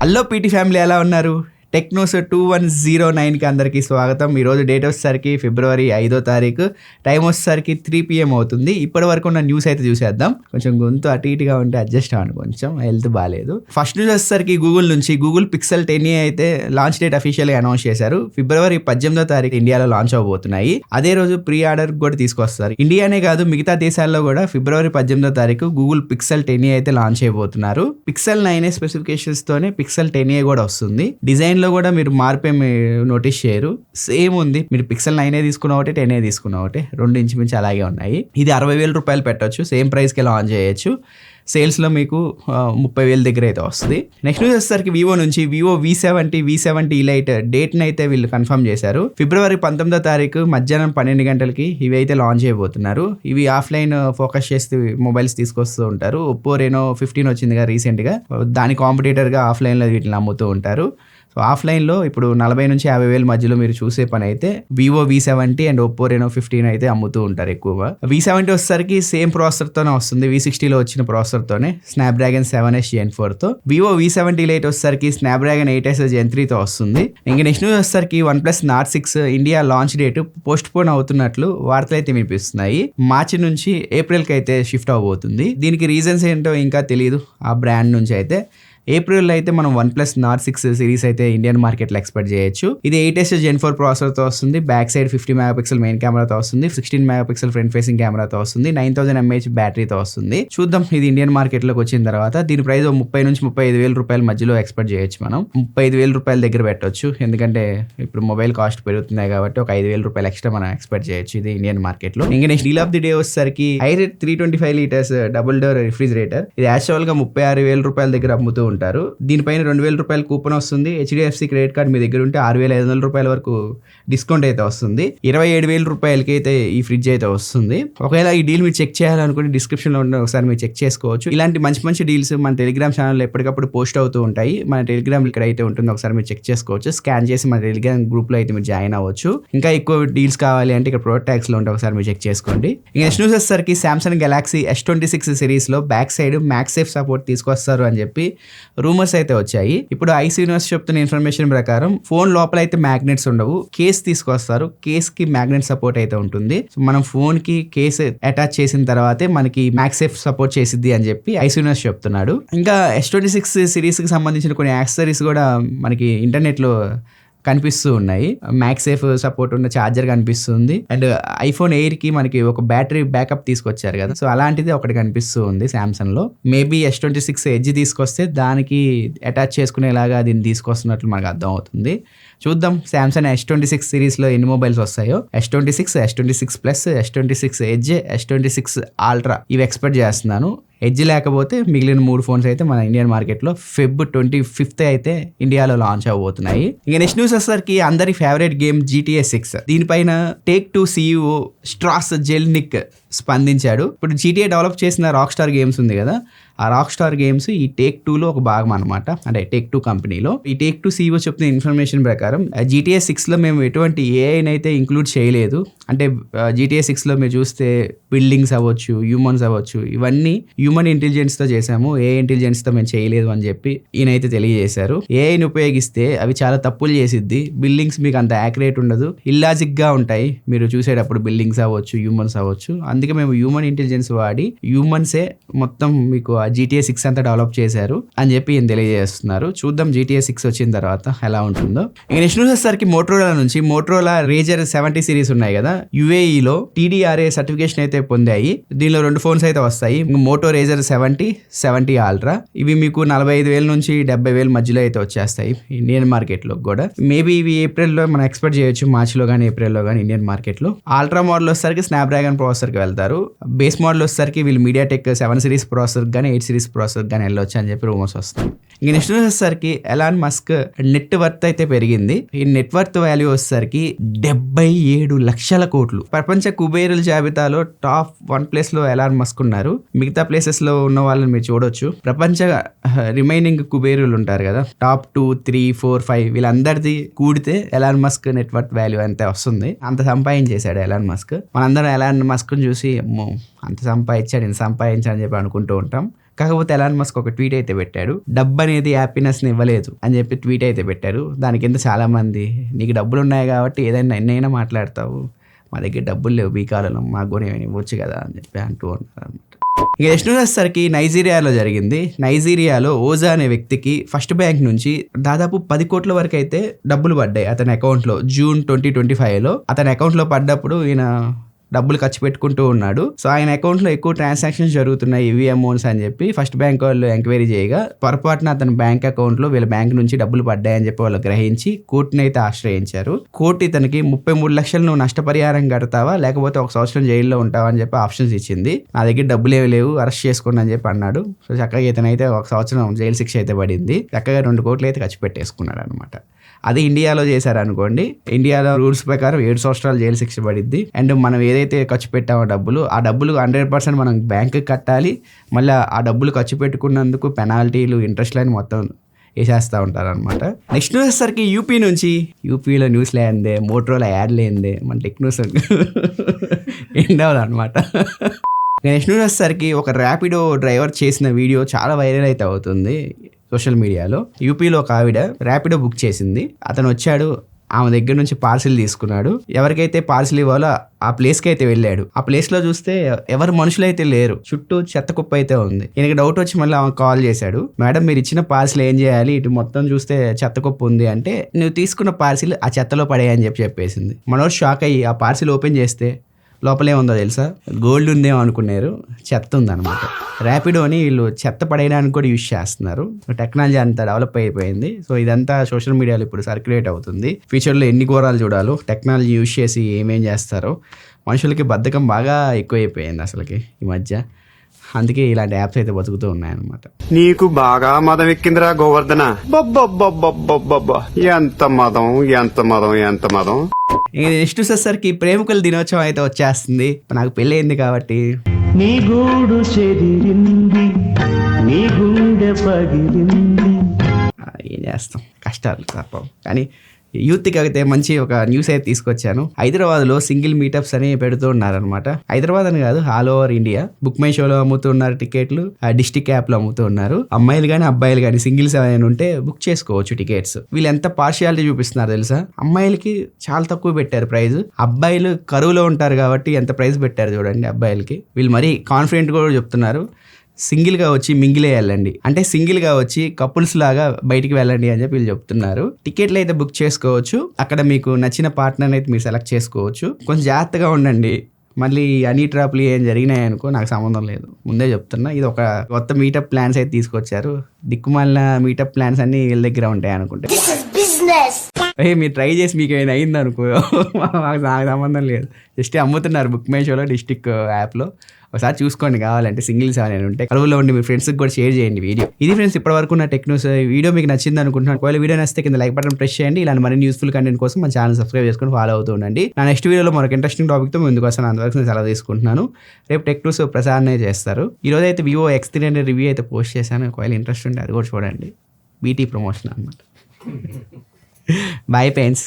Hello PT family, ఎలా ఉన్నారు? Technos 2109కి అందరికీ స్వాగతం. ఈరోజు డేట్ వచ్చేసరికి ఫిబ్రవరి 5వ తారీఖు, టైం వచ్చేసరికి 3 PM అవుతుంది. ఇప్పటి వరకు ఉన్న న్యూస్ అయితే చూసేద్దాం. కొంచెం గొంతు అటు ఇటుగా ఉంటే అడ్జస్ట్ అవ్వండి, కొంచెం హెల్త్ బాగాలేదు. ఫస్ట్ న్యూస్ వచ్చేసరికి గూగుల్ నుంచి గూగుల్ పిక్సెల్ 10a అయితే లాంచ్ డేట్ అఫీషియల్గా అనౌన్స్ చేశారు. ఫిబ్రవరి 18వ తారీఖు ఇండియాలో లాంచ్ అవబోతున్నాయి. అదే రోజు ప్రీ ఆర్డర్ కూడా తీసుకొస్తారు. ఇండియానే కాదు మిగతా దేశాల్లో కూడా ఫిబ్రవరి 18వ తారీఖు గూగుల్ పిక్సెల్ 10a అయితే లాంచ్ చేయబోతున్నారు. పిక్సెల్ 9a స్పెసిఫికేషన్స్ తోనే పిక్సెల్ 10a కూడా వస్తుంది. డిజైన్ లో కూడా మీరు మార్పేమి నోటీస్ చేయరు, సేమ్ ఉంది. మీరు పిక్సెల్ 9a తీసుకున్న ఒకటి, 10a తీసుకున్న ఒకటి, రెండు ఇంచుమించు అలాగే ఉన్నాయి. ఇది 60,000 రూపాయలు పెట్టొచ్చు, సేమ్ ప్రైస్కి లాంచ్ చేయొచ్చు. సేల్స్లో మీకు 30,000 దగ్గర అయితే వస్తుంది. నెక్స్ట్ న్యూస్ వచ్చేసరికి వివో నుంచి వివో V70 లైట్ డేట్ని అయితే వీళ్ళు కన్ఫర్మ్ చేశారు. ఫిబ్రవరి 19వ తారీఖు మధ్యాహ్నం 12 గంటలకి ఇవి అయితే లాంచ్ చేయబోతున్నారు. ఇవి ఆఫ్లైన్ ఫోకస్ చేస్తే మొబైల్స్ తీసుకొస్తూ ఉంటారు. ఒప్పో రెనో 15 వచ్చిందిగా రీసెంట్గా, దాని కాంపిటీటర్గా ఆఫ్లైన్లో వీటిని అమ్ముతూ ఉంటారు. సో ఆఫ్లైన్లో ఇప్పుడు 40,000 నుంచి 50,000 మధ్యలో మీరు చూసే పని అయితే Vivo V70 and Oppo Reno 15 అయితే అమ్ముతూ ఉంటారు ఎక్కువగా. V70 వచ్చేసరికి సేమ్ ప్రాసెసర్తోనే వస్తుంది, V60లో వచ్చిన ప్రాసెసర్తోనే, స్నాప్డ్రాగన్ 7S Gen 4తో. వివో V70 లైట్ వచ్చేసరికి స్నాప్డ్రాగన్ 8S Gen 3తో వస్తుంది. ఇంకా నెక్స్ట్ న్యూస్ వచ్చేసరికి OnePlus Nord 6 India launch date postpone అవుతున్నట్లు వార్తలు అయితే వినిపిస్తున్నాయి. మార్చి నుంచి ఏప్రిల్కి అయితే షిఫ్ట్ అవబోతుంది. దీనికి రీజన్స్ ఏంటో ఇంకా తెలియదు ఆ బ్రాండ్ నుంచి అయితే. ఏప్రిల్లో అయితే మనం OnePlus Nord 6 సిరీస్ అయితే ఇండియన్ మార్కెట్లో ఎక్స్పెక్ట్ చేయొచ్చు. ఇది 8S Gen 4 ప్రాసెసర్తో వస్తుంది. బ్యాక్ సైడ్ 50 MP మెయిన్ కెమెరాతో వస్తుంది, 16 MP ఫ్రంట్ ఫేసింగ్ కెమెరాతో వస్తుంది, 9000 mAh బ్యాటరీతో వస్తుంది. చూద్దాం ఇది ఇండియన్ మార్కెట్లోకి వచ్చిన తర్వాత. దీని ప్రైస్ 30,000 నుంచి 35,000 రూపాయల మధ్యలో ఎక్స్పెక్ట్ చేయొచ్చు. మనం 35,000 రూపాయల దగ్గర పెట్టవచ్చు, ఎందుకంటే ఇప్పుడు మొబైల్ కాస్ట్ పెరుగుతున్నాయి కాబట్టి ఒక 5,000 రూపాయలు ఎక్స్ట్రా మనం ఎక్స్పెక్ట్ చేయొచ్చు ఇది ఇండియన్ మార్కెట్లో. ఇంకా next deal of the day వచ్చేసరికి hired 325 litres double door refrigerator. ఇది యాక్చువల్గా 36,000 రూపాయల దగ్గర అమ్ముతూ ఉంటారు. దీనిపైన 2,000 రూపాయలు కూపన్ వస్తుంది. HDFC క్రెడిట్ కార్డ్ మీ దగ్గర ఉంటే 6,500 రూపాయల వరకు డిస్కౌంట్ అయితే వస్తుంది. 27,000 రూపాయలకి అయితే ఈ ఫ్రిడ్జ్ అయితే వస్తుంది. ఒకవేళ ఈ డీల్ మీరు చెక్ చేయాలనుకుంటే డిస్క్రిప్షన్లో ఉన్న ఒకసారి మీరు చెక్ చేసుకోవచ్చు. ఇలాంటి మంచి డీల్స్ మన టెలిగ్రామ్ ఛానల్లో ఎప్పటికప్పుడు పోస్ట్ అవుతూ ఉంటాయి. మన టెలిగ్రామ్ ఇక్కడ అయితే ఉంటుంది, ఒకసారి మీరు చెక్ చేసుకోవచ్చు. స్కాన్ చేసి మన టెలిగ్రామ్ గ్రూప్లో అయితే మీరు జాయిన్ అవ్వచ్చు. ఇంకా ఎక్కువ డీల్స్ కావాలి అంటే ఇక్కడ ప్రోడక్ట్ ట్యాగ్స్లో ఉంటే ఒకసారి మీరు చెక్ చేసుకోండి. ఇంకా నెక్స్ట్ న్యూస్ వచ్చేసరికి Samsung Galaxy S26 సిరీస్లో బ్యాక్ సైడ్ MagSafe సపోర్ట్ తీసుకొస్తారు అని చెప్పి రూమర్స్ అయితే వచ్చాయి. ఇప్పుడు ఐసీ యూనివర్స్ చెప్తున్న ఇన్ఫర్మేషన్ ప్రకారం ఫోన్ లోపల అయితే మ్యాగ్నెట్స్ ఉండవు, కేస్ తీసుకొస్తారు. కేస్ కి మ్యాగ్నెట్ సపోర్ట్ అయితే ఉంటుంది. సో మనం ఫోన్ కి కేస్ అటాచ్ చేసిన తర్వాతే మనకి MagSafe సపోర్ట్ చేసిద్ది అని చెప్పి ఐసీ యూనివర్స్ చెప్తున్నాడు. ఇంకా S26 సిరీస్ కి సంబంధించిన కొన్ని యాక్సెసరీస్ కూడా మనకి ఇంటర్నెట్ లో కనిపిస్తూ ఉన్నాయి. MagSafe సపోర్ట్ ఉన్న ఛార్జర్ కనిపిస్తుంది. అండ్ ఐఫోన్ ఎయిర్ కి మనకి ఒక బ్యాటరీ బ్యాకప్ తీసుకొచ్చారు కదా, సో అలాంటిది ఒకటి కనిపిస్తూ ఉంది సామ్సంగ్ లో. మేబీ S26 ఎడ్జ్ తీసుకొస్తే దానికి అటాచ్ చేసుకునేలాగా దీన్ని తీసుకొస్తున్నట్లు మనకు అర్థం అవుతుంది. చూద్దాం సామ్సంగ్ S26 సిరీస్లో ఎన్ని మొబైల్స్ వస్తాయో. S26 plus, S26 edge, S26 ultra ఇవి ఎక్స్పెక్ట్ చేస్తున్నాను. ఎడ్జ్ లేకపోతే మిగిలిన 3 ఫోన్స్ అయితే మన ఇండియన్ మార్కెట్లో Feb 25th అయితే ఇండియాలో లాంచ్ అవబోతున్నాయి. ఇక నెక్స్ట్ న్యూస్ వచ్చేసరికి అందరి ఫేవరెట్ గేమ్ GTA 6. దీనిపైన Take-Two CEO స్ట్రాస్ జెల్నిక్ స్పందించాడు. ఇప్పుడు GTA డెవలప్ చేసిన Rockstar గేమ్స్ ఉంది కదా, ఆ Rockstar గేమ్స్ ఈ Take-Twoలో ఒక భాగం అనమాట, అంటే Take-Two కంపెనీలో. ఈ Take-Two CEO చెప్తున్న ఇన్ఫర్మేషన్ ప్రకారం GTA 6లో మేము ఎటువంటి ఏఐని అయితే ఇంక్లూడ్ చేయలేదు. అంటే GTA 6లో మీరు చూస్తే బిల్డింగ్స్ అవ్వచ్చు, హ్యూమన్స్ అవ్వచ్చు, ఇవన్నీ హ్యూమన్ ఇంటెలిజెన్స్తో చేసాము, ఏఐ ఇంటెలిజెన్స్తో మేము చేయలేదు అని చెప్పి ఈయనైతే తెలియజేశారు. ఏఐని ఉపయోగిస్తే అవి చాలా తప్పులు చేసిద్ది, బిల్డింగ్స్ మీకు అంత యాక్యురేట్ ఉండదు, ఇల్లాజిక్గా ఉంటాయి మీరు చూసేటప్పుడు, బిల్డింగ్స్ అవ్వచ్చు, హ్యూమన్స్ అవ్వచ్చు. అందుకే మేము హ్యూమన్ ఇంటెలిజెన్స్ వాడి హ్యూమన్సే మొత్తం మీకు GTA 6 అంతా డెవలప్ చేశారు అని చెప్పి ఈయన తెలియజేస్తున్నారు. చూద్దాం GTA 6 వచ్చిన తర్వాత ఎలా ఉంటుందో. ఇక నెక్స్ట్ న్యూస్ వచ్చేసరికి మోటరోలా నుంచి మోటరోలా Razr 70 సిరీస్ ఉన్నాయి కదా, UAEలో TDRA సర్టిఫికేషన్ అయితే పొందాయి. దీనిలో 2 ఫోన్స్ అయితే వస్తాయి. Moto Razr 70 Ultra. ఇవి మీకు 45,000 నుంచి 70,000 మధ్యలో అయితే వచ్చేస్తాయి ఇండియన్ మార్కెట్లో కూడా. మేబీ ఇవి ఏప్రిల్లో మనం ఎక్స్పెక్ట్ చేయొచ్చు, మార్చిలో కానీ ఏప్రిల్లో కానీ ఇండియన్ మార్కెట్లో. అల్ట్రా మోడల్ వచ్చేసరికి స్నాప్డ్రాగన్ ప్రాసెసర్కి వెళ్తారు. బేస్ మోడల్ వచ్చేసరికి వీళ్ళు MediaTek 7 సిరీస్ ప్రాసెసర్ కానీ 8 సిరీస్ ప్రాసెసర్ కానీ వెళ్ళొచ్చు అని చెప్పి రూమర్స్ వస్తాయి. ఇంక నెక్స్ట్ వచ్చేసరికి ఎలాన్ మస్క్ నెట్ వర్త్ అయితే పెరిగింది. ఈ నెట్ వర్త్ వాల్యూ వచ్చేసరికి 77 లక్షల కోట్లు. ప్రపంచ కుబేరుల జాబితాలో టాప్ 1 ప్లేస్ లో ఎలాన్ మస్క్ ఉన్నారు. మిగతా ప్లేసెస్ లో ఉన్న వాళ్ళని మీరు చూడొచ్చు. ప్రపంచ రిమైనింగ్ కుబేరులు ఉంటారు కదా, టాప్ 2, 3, 4, 5 వీళ్ళందరిది కూడితే Elon Musk net worth value అంతే వస్తుంది. అంత సంపాదించేశాడు ఎలాన్ మస్క్. మనందరం ఎలాన్ మస్క్ చూసి అంత సంపాదించాడు, ఇంత సంపాదించాడని చెప్పి అనుకుంటూ ఉంటాం. కాకపోతే ఎలాన్ మస్క్ ఒక ట్వీట్ అయితే పెట్టాడు, డబ్బు అనేది హ్యాపీనెస్ని ఇవ్వలేదు అని చెప్పి ట్వీట్ అయితే పెట్టారు. దాని కింద చాలామంది నీకు డబ్బులు ఉన్నాయి కాబట్టి ఏదైనా ఎన్నైనా మాట్లాడతావు, మా దగ్గర డబ్బులు లేవు ఈ కాలంలో, మాకు కూడా ఏమైనా ఇవ్వచ్చు కదా అని చెప్పి అంటూ ఉన్నారు అనమాట. ఇక నెక్స్ట్ న్యూస్ వచ్చేసరికి నైజీరియాలో జరిగింది. నైజీరియాలో ఓజా అనే వ్యక్తికి ఫస్ట్ బ్యాంక్ నుంచి దాదాపు 10 కోట్ల వరకు అయితే డబ్బులు పడ్డాయి అతని అకౌంట్లో. జూన్ 2025లో అతని అకౌంట్లో పడ్డప్పుడు ఈయన డబ్బులు ఖర్చు పెట్టుకుంటూ ఉన్నాడు. సో ఆయన అకౌంట్లో ఎక్కువ ట్రాన్సాక్షన్స్ జరుగుతున్నాయి, ఇవి అమౌంట్స్ అని చెప్పి ఫస్ట్ బ్యాంక్ వాళ్ళు ఎంక్వైరీ చేయగా పొరపాటున అతని బ్యాంక్ అకౌంట్లో వీళ్ళ బ్యాంక్ నుంచి డబ్బులు పడ్డాయని చెప్పి వాళ్ళు గ్రహించి కోర్టుని అయితే ఆశ్రయించారు. కోర్టు ఇతనికి 33 లక్షలు నువ్వు నష్టపరిహారం కడతావా లేకపోతే 1 సంవత్సరం జైల్లో ఉంటావా అని చెప్పి ఆప్షన్స్ ఇచ్చింది. నా దగ్గర డబ్బులు ఏవి లేవు, అరెస్ట్ చేసుకోండి అని చెప్పి అన్నాడు. సో చక్కగా ఇతనైతే 1 సంవత్సరం జైలు శిక్ష అయితే పడింది. చక్కగా 2 కోట్లు అయితే ఖర్చు పెట్టేసుకున్నాడు అనమాట. అది ఇండియాలో చేశారనుకోండి, ఇండియాలో రూల్స్ ప్రకారం 7 సంవత్సరాలు జైలు శిక్ష పడిద్ది. అండ్ మనం ఏదైతే ఖర్చు పెట్టామో ఆ డబ్బులు 100% మనం బ్యాంకుకి కట్టాలి. మళ్ళీ ఆ డబ్బులు ఖర్చు పెట్టుకున్నందుకు పెనాల్టీలు, ఇంట్రెస్ట్లని మొత్తం వేసేస్తూ ఉంటారనమాట. నెక్స్ట్ న్యూస్ వచ్చేసరికి యూపీ నుంచి. యూపీలో న్యూస్ లేదే, మోటరోలా యాడ్ లేదే, మన టెక్ న్యూస్ ఎండవదనమాట. నెక్స్ట్ న్యూస్ వచ్చేసరికి ఒక ర్యాపిడో డ్రైవర్ చేసిన వీడియో చాలా వైరల్ అయితే అవుతుంది సోషల్ మీడియాలో. యూపీలో ఒక ఆవిడ ర్యాపిడో బుక్ చేసింది. అతను వచ్చాడు, ఆమె దగ్గర నుంచి పార్సిల్ తీసుకున్నాడు. ఎవరికైతే పార్సిల్ ఇవ్వాలో ఆ ప్లేస్కి అయితే వెళ్ళాడు. ఆ ప్లేస్లో చూస్తే ఎవరు మనుషులు అయితే లేరు, చుట్టూ చెత్త కుప్ప అయితే ఉంది. ఈయనకి డౌట్ వచ్చి మళ్ళీ ఆమె కాల్ చేశాడు, మేడం మీరు ఇచ్చిన పార్సిల్ ఏం చేయాలి, ఇటు మొత్తం చూస్తే చెత్త కుప్ప ఉంది అంటే, నువ్వు తీసుకున్న పార్సిల్ ఆ చెత్తలో పడేయని చెప్పేసింది. మనోడు షాక్ అయ్యి ఆ పార్సిల్ ఓపెన్ చేస్తే లోపలే ఉందో తెలుసా, గోల్డ్ ఉందేమో అనుకున్నారు, చెత్త ఉందన్నమాట. ర్యాపిడోని వీళ్ళు చెత్త పడేయడానికి కూడా యూజ్ చేస్తున్నారు. టెక్నాలజీ అంతా డెవలప్ అయిపోయింది. సో ఇదంతా సోషల్ మీడియాలో ఇప్పుడు సర్క్యులేట్ అవుతుంది. ఫ్యూచర్లో ఎన్ని ఘోరాలు చూడాలో, టెక్నాలజీ యూజ్ చేసి ఏమేం చేస్తారో. మనుషులకి బద్ధకం బాగా ఎక్కువైపోయింది అసలుకి ఈ మధ్య. అందుకే ఇలాంటి యాప్స్ అయితే బతుకుతూ ఉన్నాయన్నమాట. నీకు బాగా మదం ఎక్కిందిరా గోవర్ధన. ఎంత మదం, ఎంత మదం, ఎంత మదం. నెక్స్ట్ వచ్చేసరికి ప్రేమికుల దినోత్సవం అయితే వచ్చేస్తుంది. నాకు పెళ్ళి అయింది కాబట్టి నీ గూడు చెదిరింది, నీ గుండె పగిలింది. ఏం చేస్తాం, కష్టాలు తప్పవు. కానీ యూత్కి అయితే మంచి ఒక న్యూస్ అయితే తీసుకొచ్చాను. హైదరాబాద్లో సింగిల్ మీటప్స్ అని పెడుతూ ఉన్నారనమాట. హైదరాబాద్ అని కాదు, all over India. Book my షోలో అమ్ముతున్నారు టికెట్లు, డిస్టిక్ యాప్లో అమ్ముతూ ఉన్నారు. అమ్మాయిలు కానీ అబ్బాయిలు కానీ సింగిల్స్ ఏమైనా ఉంటే బుక్ చేసుకోవచ్చు టికెట్స్. వీళ్ళు ఎంత పార్షియాలిటీ చూపిస్తున్నారు తెలుసా, అమ్మాయిలకి చాలా తక్కువ పెట్టారు ప్రైస్. అబ్బాయిలు కరువులో ఉంటారు కాబట్టి ఎంత ప్రైస్ పెట్టారు చూడండి అబ్బాయిలకి. వీళ్ళు మరీ కాన్ఫిడెంట్ కూడా చెప్తున్నారు, సింగిల్గా వచ్చి మింగిల్ వెళ్ళండి అంటే, సింగిల్గా వచ్చి కపుల్స్ లాగా బయటికి వెళ్ళండి అని చెప్పి వీళ్ళు చెప్తున్నారు. టికెట్లు అయితే బుక్ చేసుకోవచ్చు. అక్కడ మీకు నచ్చిన పార్ట్నర్ అయితే మీరు సెలెక్ట్ చేసుకోవచ్చు. కొంచెం జాగ్రత్తగా ఉండండి, మళ్ళీ అన్ని ట్రాప్లు ఏం జరిగినాయి అనుకో నాకు సంబంధం లేదు, ముందే చెప్తున్నా. ఇది ఒక కొత్త మీటప్ ప్లాన్స్ అయితే తీసుకొచ్చారు. దిక్కుమాలిన మీటప్ ప్లాన్స్ అన్ని వీళ్ళ దగ్గర ఉంటాయి అనుకుంటే. మీరు ట్రై చేసి మీకు ఏమైనా అయింది అనుకో నాకు సంబంధం లేదు. జస్ట్ అమ్ముతున్నారు బుక్ మై షోలో, డిస్టిక్ యాప్లో. ఒకసారి చూసుకోండి, కావాలంటే సింగిల్స్ ఏమైనా ఉంటే. కరువులో ఉండి మీ ఫ్రెండ్స్కి కూడా షేర్ చేయండి వీడియో. ఇది ఫ్రెండ్స్ ఇప్పటి వరకు ఉన్న టెక్ న్యూస్. వీడియో మీకు నచ్చింది అనుకుంటున్నాను. ఒకవేళ వీడియో నచ్చితే కింద లైక్ బటన్ ప్రెస్ చేయండి. ఇలాంటి మరిన్ని యూస్ఫుల్ కంటెంట్ కోసం మన ఛానల్ సబ్స్క్రైబ్ చేసుకొని ఫాలో అవుతూ ఉండండి. నా నెక్స్ట్ వీడియోలో మరొక ఇంట్రెస్టింగ్ టాపిక్తో ముందుకు వస్తాను. అంతవరకు నేను సెలవు తీసుకుంటున్నాను. రేపు టెక్ న్యూస్ ప్రసాదనే చేస్తారు. ఈరోజు అయితే వివో X300 రివ్యూ అయితే పోస్ట్ చేశాను. ఒకవేళ ఇంట్రెస్ట్ ఉంటే అది కూడా చూడండి. బీటీ ప్రమోషన్ అనమాట. Boy friends.